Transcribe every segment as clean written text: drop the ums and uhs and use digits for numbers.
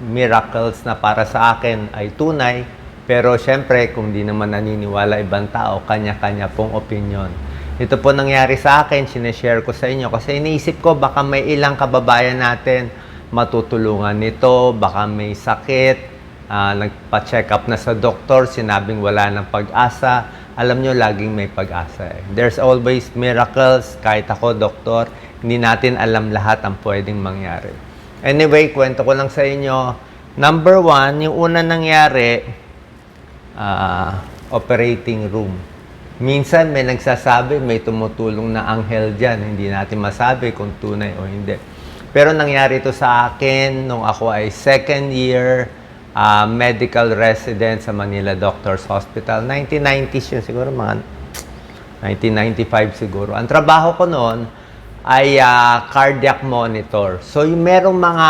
miracles na para sa akin ay tunay. Pero syempre, kung di naman naniniwala ibang tao, kanya-kanya pong opinion. Ito po nangyari sa akin, sineshare ko sa inyo kasi iniisip ko baka may ilang kababayan natin matutulungan nito, baka may sakit, nagpa-check up na sa doktor, sinabing wala ng pag-asa. Alam nyo, laging may pag-asa. There's always miracles. Kahit ako, doktor, hindi natin alam lahat ang pwedeng mangyari. Anyway, kwento ko lang sa inyo. Number 1, yung una nangyari, operating room. Minsan may nagsasabi, may tumutulong na anghel dyan. Hindi natin masabi kung tunay o hindi. Pero nangyari ito sa akin nung ako ay second year medical resident sa Manila Doctors Hospital. 1990s yun siguro, mga 1995 siguro. Ang trabaho ko noon ay cardiac monitor. So, yung merong mga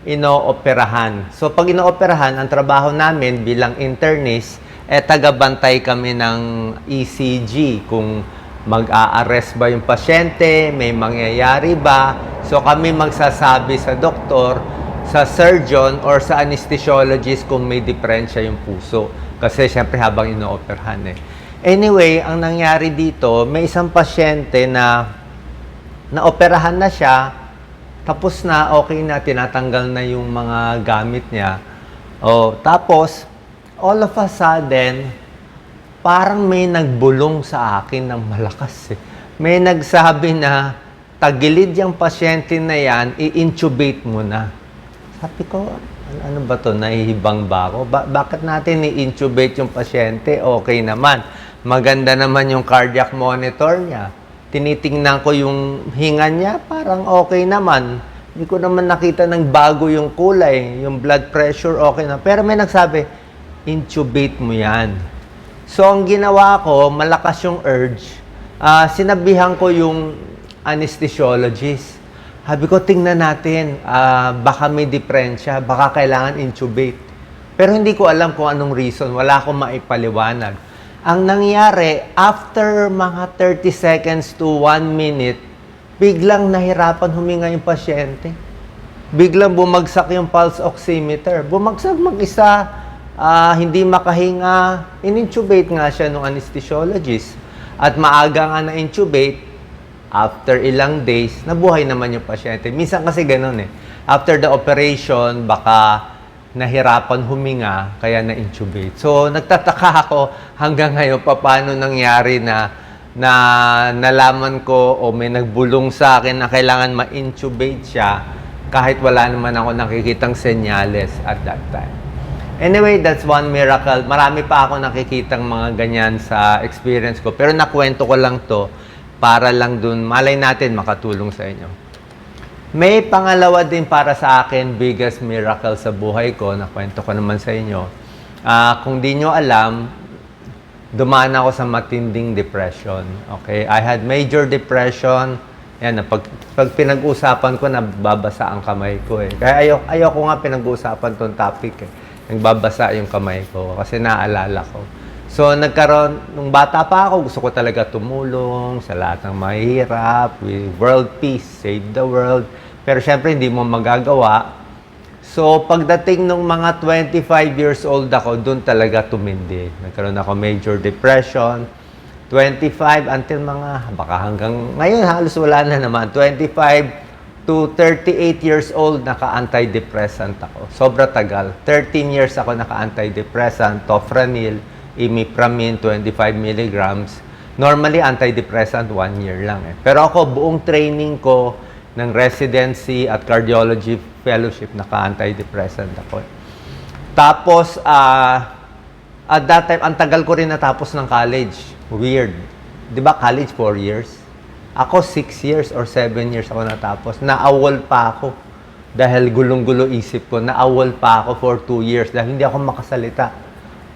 inooperahan. So, pag inooperahan, ang trabaho namin bilang internist, tagabantay kami ng ECG. Kung mag-a-arrest ba yung pasyente, may mangyayari ba. So, kami magsasabi sa doktor, sa surgeon, or sa anesthesiologist kung may diferensya yung puso. Kasi, syempre, habang inooperahan Anyway, ang nangyari dito, may isang pasyente na naoperahan na siya, tapos na, okay na, tinatanggal na yung mga gamit niya. Tapos, all of a sudden, parang may nagbulong sa akin ng malakas May nagsabi na, tagilid yung pasyente na yan, i-intubate mo na. Sabi ko, ano ba to? Nahihibang ba ako? Bakit natin i-intubate yung pasyente? Okay naman. Maganda naman yung cardiac monitor niya. Tinitingnan ko yung hinga niya, parang okay naman. Hindi ko naman nakita ng bago yung kulay. Yung blood pressure, okay na. Pero may nagsabi, intubate mo yan. So, ang ginawa ko, malakas yung urge. Sinabihan ko yung anesthesiologist. Sabi ko, tingnan natin, baka may diferensya, baka kailangan intubate. Pero hindi ko alam kung anong reason, wala akong maipaliwanag. Ang nangyari, after mga 30 seconds to 1 minute, biglang nahirapan huminga yung pasyente. Biglang bumagsak yung pulse oximeter. Bumagsak mag-isa, hindi makahinga. In-intubate nga siya ng anesthesiologist. At maaga nga na-intubate, after ilang days, nabuhay naman yung pasyente. Minsan kasi ganun After the operation, baka nahirapan huminga, kaya na-intubate. So, nagtataka ako hanggang ngayon paano nangyari na nalaman ko o may nagbulong sa akin na kailangan ma-intubate siya kahit wala naman ako nakikitang senyales at that time. Anyway, that's one miracle. Marami pa ako nakikitang mga ganyan sa experience ko. Pero nakwento ko lang to para lang dun, malay natin makatulong sa inyo. May pangalawa din para sa akin, biggest miracle sa buhay ko, nakwento ko naman sa inyo. Kung di nyo alam, dumaan ako sa matinding depression. Okay? I had major depression. Yan, pag pinag-usapan ko, nababasa ang kamay ko Kaya ayoko nga pinag-usapan tong topic Nagbabasa yung kamay ko kasi naalala ko. So, nung bata pa ako, gusto ko talaga tumulong sa lahat ng mahirap, with world peace, save the world. Pero syempre, hindi mo magagawa. So, pagdating nung mga 25 years old ako, doon talaga tumindi. Nagkaroon ako major depression. 25 until mga, baka hanggang, ngayon halos wala na naman. 25 to 38 years old, naka-antidepressant ako. Sobra tagal. 13 years ako naka-antidepressant, Tofranil, Imipramine, 25 milligrams. Normally, antidepressant, 1 year lang Pero ako, buong training ko ng residency at cardiology fellowship, naka-antidepressant ako Tapos, at that time, ang tagal ko rin natapos ng college. Weird. Di ba college, 4 years? Ako, 6 years or 7 years ako natapos. Naawol pa ako. Dahil gulong-gulo isip ko, naawol pa ako for 2 years dahil hindi ako makasalita.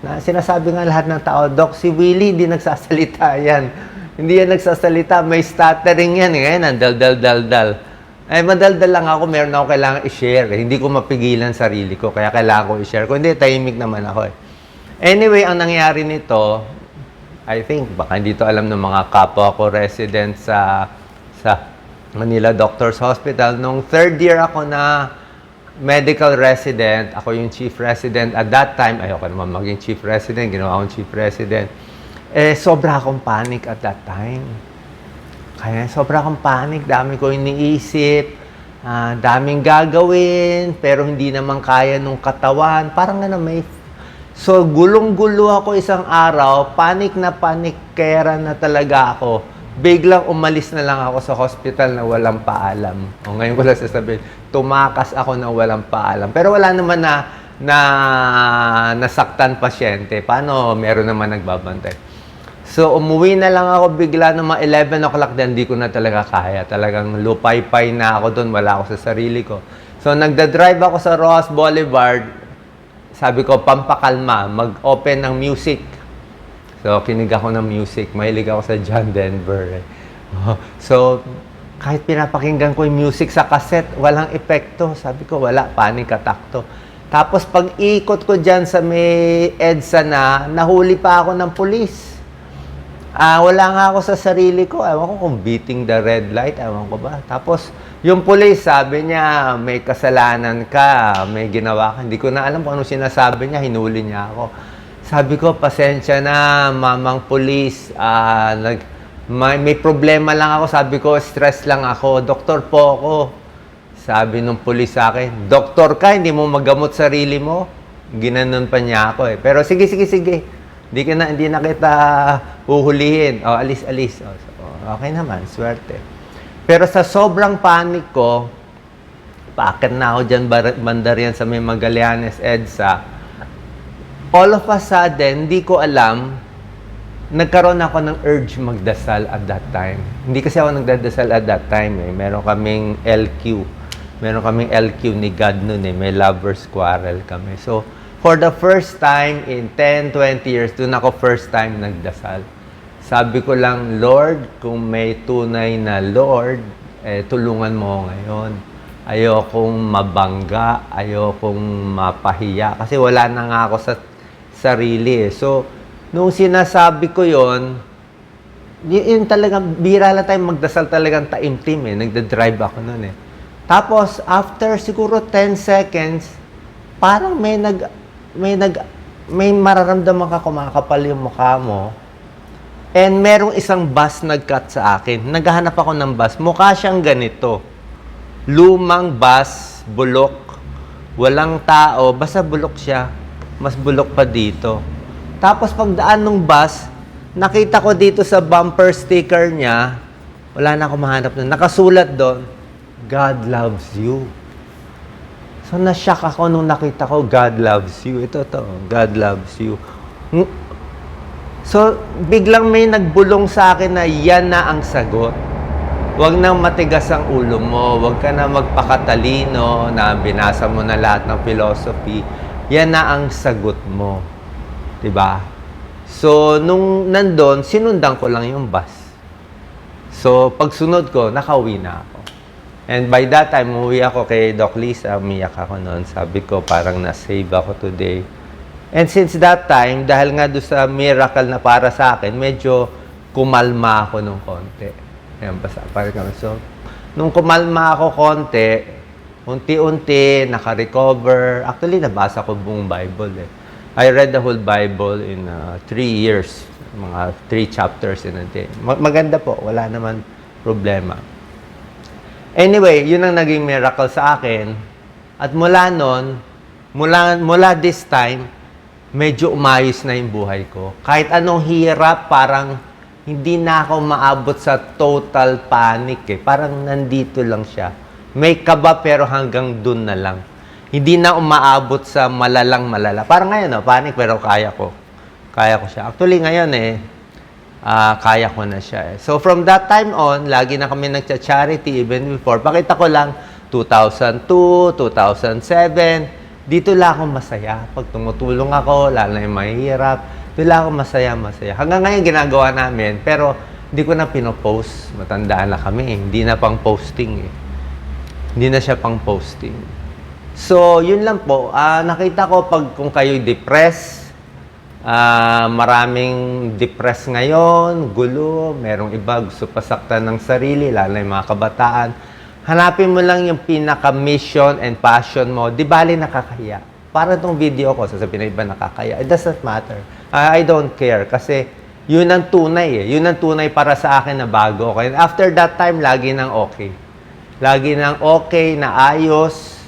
Sinasabi nga lahat ng tao, Doc, si Willie, hindi nagsasalita yan. Hindi yan nagsasalita, may stuttering yan. Ngayon, ang dal-dal-dal-dal. Madaldal lang ako, meron ako kailangan i-share. Hindi ko mapigilan sarili ko, kaya kailangan ko i-share. Kung hindi, tahimik naman ako Anyway, ang nangyari nito, I think, baka hindi to alam ng mga kapwa ko resident sa Manila Doctors Hospital. Nung third year ako na medical resident. Ako yung chief resident. At that time, ayoko naman maging chief resident. Ginawa akong chief resident. Sobra akong panic at that time. Kaya sobra akong panic. Dami ko iniisip. Daming gagawin. Pero hindi naman kaya nung katawan. Parang may... So, gulong-gulo ako isang araw. Panic kera na talaga ako. Biglang umalis na lang ako sa hospital na walang paalam. O ngayon ko lang sasabihin, tumakas ako na walang paalam. Pero wala naman na nasaktan pasyente. Paano? Meron naman nagbabantay. So, umuwi na lang ako bigla ng mga 11 o'clock din. Hindi ko na talaga kaya. Talagang lupay-pay na ako doon. Wala ako sa sarili ko. So, nagda-drive ako sa Ross Boulevard. Sabi ko, pampakalma, mag-open ng music. So, kinig ako ng music. Mahilig ako sa John Denver. So, kahit pinapakinggan ko yung music sa cassette, walang epekto. Sabi ko, wala, panic attack to. Tapos, pag ikot ko dyan sa may EDSA na, nahuli pa ako ng pulis. Wala nga ako sa sarili ko. Ewan ko kung beating the red light. Ewan ko ba. Tapos, yung pulis, sabi niya, may kasalanan ka, may ginawa ka. Hindi ko na alam kung ano sinasabi niya. Hinuli niya ako. Sabi ko, pasensya na, mamang pulis. May problema lang ako. Sabi ko, stress lang ako. Doktor po ako. Sabi nung pulis sa akin, doktor ka, hindi mo magamot sarili mo. Ginanon pa niya ako eh. Pero sige. Hindi na kita uhulihin. Alis. Okay naman, swerte. Pero sa sobrang panic ko, paakit na ako dyan banda riyan sa may Magallanes, EDSA. All of a sudden, hindi ko alam, nagkaroon ako ng urge magdasal at that time. Hindi kasi ako nagdadasal at that time eh. Meron kaming LQ ni God noon eh. May lovers quarrel kami. So, for the first time in 10, 20 years, doon ako first time nagdasal. Sabi ko lang, Lord, kung may tunay na Lord, tulungan mo ngayon. Ayokong mabangga, ayokong mapahiya. Kasi wala na nga ako sa sarili. So, nung sinasabi ko yun talagang, bihira lang tayo magdasal talagang taimtim eh. Nagda-drive ako nun eh. Tapos, after siguro 10 seconds, parang may mararamdaman ka kumakapal yung mukha mo. And merong isang bus nag-cut sa akin. Naghahanap ako ng bus. Mukha siyang ganito. Lumang bus, bulok. Walang tao. Basta bulok siya. Mas bulok pa dito. Tapos pagdaan ng bus, nakita ko dito sa bumper sticker niya, wala na ako mahanap na. Nakasulat doon, God loves you. So na-shock ako nung nakita ko, God loves you. Ito, God loves you. So, biglang may nagbulong sa akin na yan na ang sagot. Huwag nang matigas ang ulo mo. Huwag ka na magpakatalino na binasa mo na lahat ng philosophy. Yan na ang sagot mo. Diba? So, nung nandun, sinundan ko lang yung bus. So, pagsunod ko, nakauwi na ako. And by that time, umuwi ako kay Doc Lisa. Umiyak ako noon. Sabi ko, parang na-save ako today. And since that time, dahil nga doon sa miracle na para sa akin, medyo kumalma ako nung konti. Ayan, basta parang kami. So, nung kumalma ako konti, unti-unti, naka-recover. Actually, nabasa ko buong Bible eh. I read the whole Bible in 3 years. Mga 3 chapters in a day. Maganda po, wala naman problema. Anyway, yun ang naging miracle sa akin. At mula nun, mula this time, medyo umayos na yung buhay ko. Kahit anong hirap, parang hindi na ako maabot sa total panic eh. Parang nandito lang siya. May kaba pero hanggang dun na lang. Hindi na umaabot sa malala. Parang ngayon, panic pero kaya ko. Kaya ko siya. Actually ngayon kaya ko na siya eh. So from that time on, lagi na kami nagcha-charity even before. Pakita ko lang, 2002, 2007, dito lang ako masaya. Pag tumutulong ako, lalo na yung mahihirap, dito lang ako masaya. Hanggang ngayon ginagawa namin, pero hindi ko na pinopost. Matandaan na kami eh. Hindi na pang posting eh. Hindi na siya pang posting. So, yun lang po. Nakita ko kung kayo'y depressed, maraming depressed ngayon, gulo, merong iba gusto pasaktan ng sarili, lalo na yung mga kabataan. Hanapin mo lang yung pinaka-mission and passion mo. Di bali nakakaya. Para tong video ko, sasabihin na iba nakakaya. It doesn't matter. I don't care. Kasi yun ang tunay eh. Yun ang tunay para sa akin na bago. Okay? And after that time, lagi nang okay. Lagi nang okay, na ayos.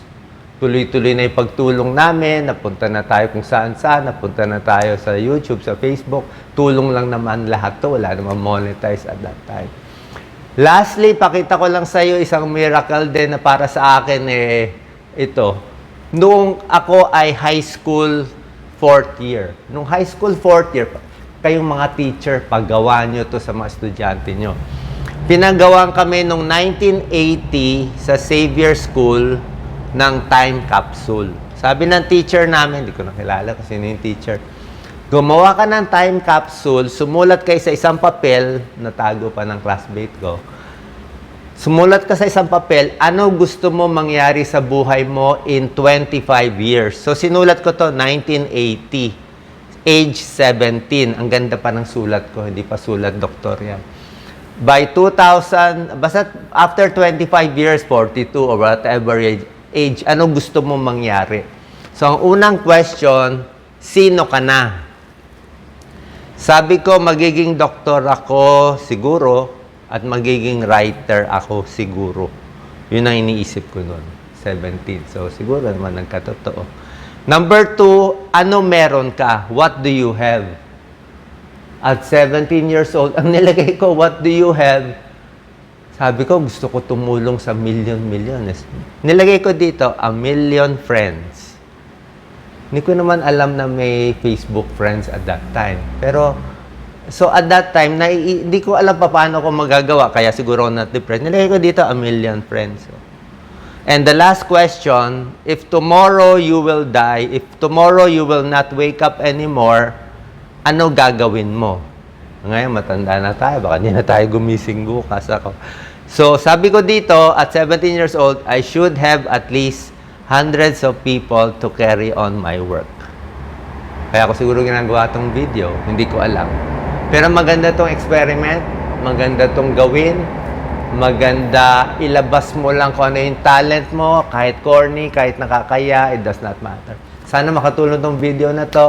Tuloy-tuloy na yung pagtulong namin. Napunta na tayo kung saan-saan. Napunta na tayo sa YouTube, sa Facebook. Tulong lang naman lahat to. Wala naman monetize at that time. Lastly, pakita ko lang sa iyo isang miracle din na para sa akin ito. Noong ako ay high school 4th year. Noong high school 4th year, kayong mga teacher, paggawa nyo to sa mga estudyante nyo. Pinagawa kami noong 1980 sa Xavier School ng time capsule. Sabi ng teacher namin, hindi ko nakilala kasi sino yung teacher, gumawa ka ng time capsule, sumulat kayo sa isang papel, natago pa ng classmate ko. Sumulat ka sa isang papel, ano gusto mo mangyari sa buhay mo in 25 years. So, sinulat ko to 1980, age 17. Ang ganda pa ng sulat ko, hindi pa sulat doktoryan. By 2000, basta after 25 years, 42 or whatever age, ano gusto mo mangyari? So, ang unang question, sino ka na? Sabi ko, magiging doktor ako siguro at magiging writer ako siguro. Yun ang iniisip ko noon, 17. So, siguro naman nagkatotoo. Number 2, ano meron ka? What do you have? At 17 years old, ang nilagay ko, what do you have? Sabi ko, gusto ko tumulong sa millions. Nilagay ko dito, 1 million friends. Hindi ko naman alam na may Facebook friends at that time. Pero, so at that time, hindi ko alam pa paano ko magagawa. Kaya siguro not depressed. Nilagay ko dito, 1 million friends. And the last question, if tomorrow you will die, if tomorrow you will not wake up anymore, ano gagawin mo? Ngayon, matanda na tayo. Baka hindi na tayo gumising bukas ako. So, sabi ko dito, at 17 years old, I should have at least hundreds of people to carry on my work. Kaya ako siguro ginagawa tong video. Hindi ko alam. Pero maganda tong experiment. Maganda tong gawin. Maganda ilabas mo lang kung ano yung talent mo. Kahit corny, kahit nakakaya, it does not matter. Sana makatulong tong video na to.